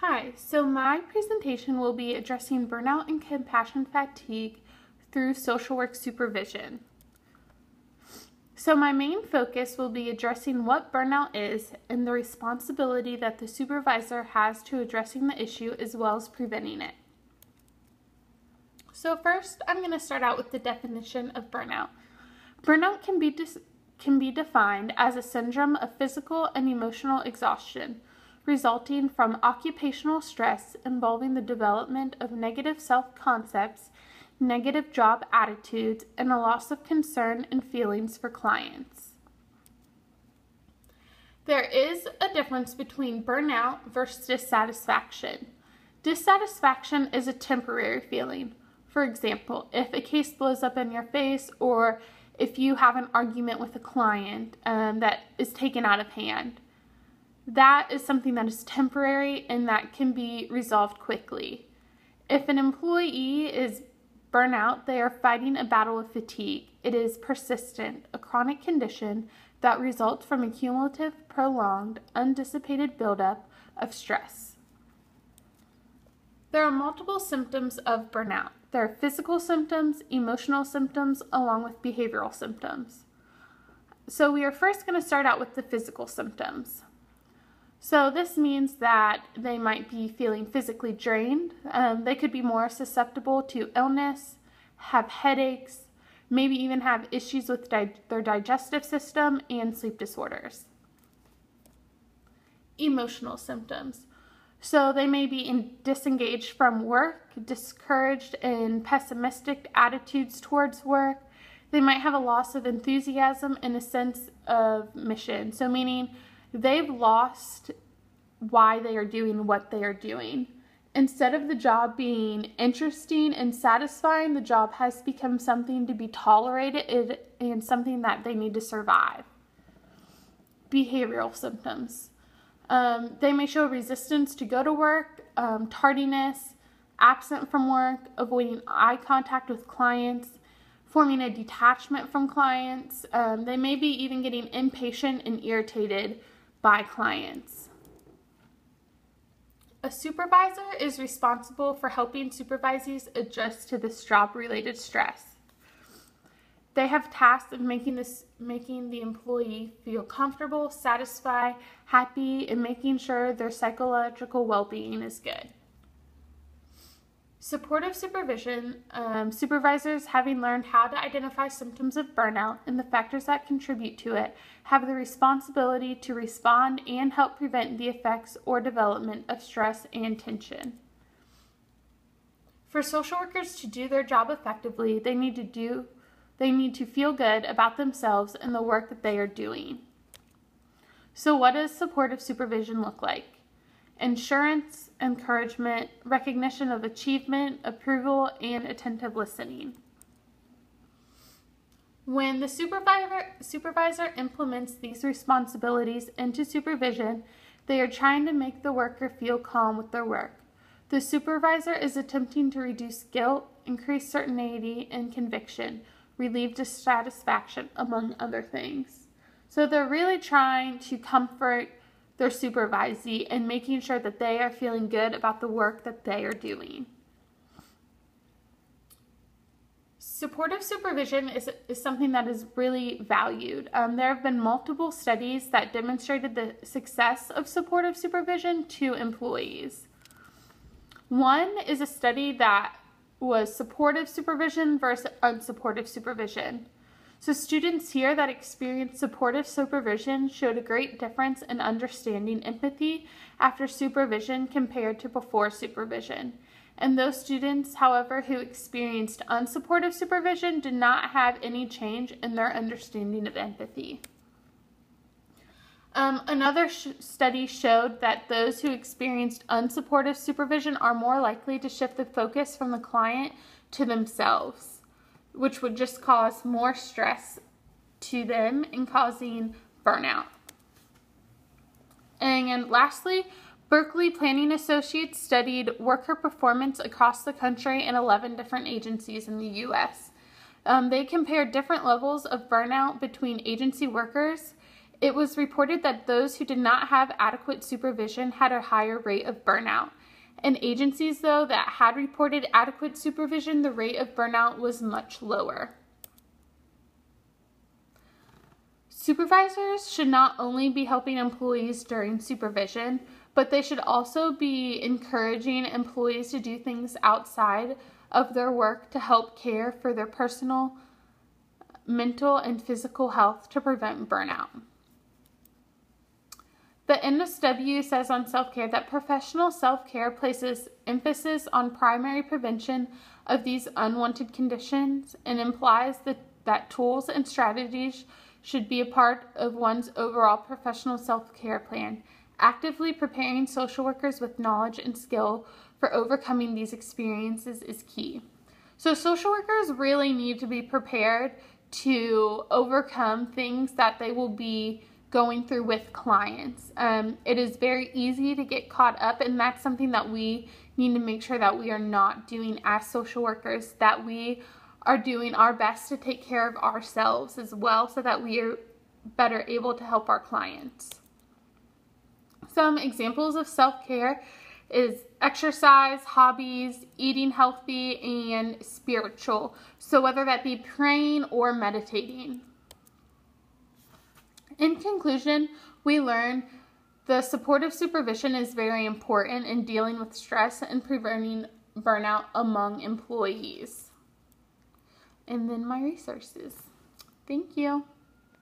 Hi, so my presentation will be addressing burnout and compassion fatigue through social work supervision. So my main focus will be addressing what burnout is and the responsibility that the supervisor has to addressing the issue as well as preventing it. So first, I'm going to start out with the definition of burnout. Burnout can be defined as a syndrome of physical and emotional exhaustion resulting from occupational stress involving the development of negative self-concepts, negative job attitudes, and a loss of concern and feelings for clients. There is a difference between burnout versus dissatisfaction. Dissatisfaction is a temporary feeling. For example, if a case blows up in your face or if you have an argument with a client that is taken out of hand. That is something that is temporary and that can be resolved quickly. If an employee is burnout, they are fighting a battle of fatigue. It is persistent, a chronic condition that results from a cumulative, prolonged, undissipated buildup of stress. There are multiple symptoms of burnout. There are physical symptoms, emotional symptoms, along with behavioral symptoms. So we are first going to start out with the physical symptoms. So this means that they might be feeling physically drained. They could be more susceptible to illness, have headaches, maybe even have issues with their digestive system and sleep disorders. Emotional symptoms. So they may be disengaged from work, discouraged and pessimistic attitudes towards work. They might have a loss of enthusiasm and a sense of mission. So meaning they've lost why they are doing what they are doing. Instead of the job being interesting and satisfying, the job has become something to be tolerated and something that they need to survive. Behavioral symptoms. They may show resistance to go to work, tardiness, absent from work, avoiding eye contact with clients, forming a detachment from clients. They may be even getting impatient and irritated by clients. A supervisor is responsible for helping supervisees adjust to this job-related stress. They have tasks of making the employee feel comfortable, satisfied, happy, and making sure their psychological well-being is good. Supportive supervision, supervisors having learned how to identify symptoms of burnout and the factors that contribute to it, have the responsibility to respond and help prevent the effects or development of stress and tension. For social workers to do their job effectively, they need to feel good about themselves and the work that they are doing. So what does supportive supervision look like? Insurance, encouragement, recognition of achievement, approval, and attentive listening. When the supervisor implements these responsibilities into supervision, they are trying to make the worker feel calm with their work. The supervisor is attempting to reduce guilt, increase certainty and conviction, relieve dissatisfaction, among other things. So they're really trying to comfort their supervisee and making sure that they are feeling good about the work that they are doing. Supportive supervision is something that is really valued. There have been multiple studies that demonstrated the success of supportive supervision to employees. One is a study that was supportive supervision versus unsupportive supervision. So students here that experienced supportive supervision showed a great difference in understanding empathy after supervision compared to before supervision. And those students, however, who experienced unsupportive supervision did not have any change in their understanding of empathy. Another study showed that those who experienced unsupportive supervision are more likely to shift the focus from the client to themselves, which would just cause more stress to them and causing burnout. And lastly, Berkeley Planning Associates studied worker performance across the country in 11 different agencies in the U.S. They compared different levels of burnout between agency workers It was reported that those who did not have adequate supervision had a higher rate of burnout. In agencies, though, that had reported adequate supervision, the rate of burnout was much lower. Supervisors should not only be helping employees during supervision, but they should also be encouraging employees to do things outside of their work to help care for their personal, mental, and physical health to prevent burnout. The NSW says on self-care that professional self-care places emphasis on primary prevention of these unwanted conditions and implies that tools and strategies should be a part of one's overall professional self-care plan. Actively preparing social workers with knowledge and skill for overcoming these experiences is key. So social workers really need to be prepared to overcome things that they will be going through with clients. It is very easy to get caught up, and that's something that we need to make sure that we are not doing as social workers, that we are doing our best to take care of ourselves as well so that we are better able to help our clients. Some examples of self-care is exercise, hobbies, eating healthy, and spiritual. So whether that be praying or meditating. In conclusion, we learn the supportive supervision is very important in dealing with stress and preventing burnout among employees. And then my resources. Thank you.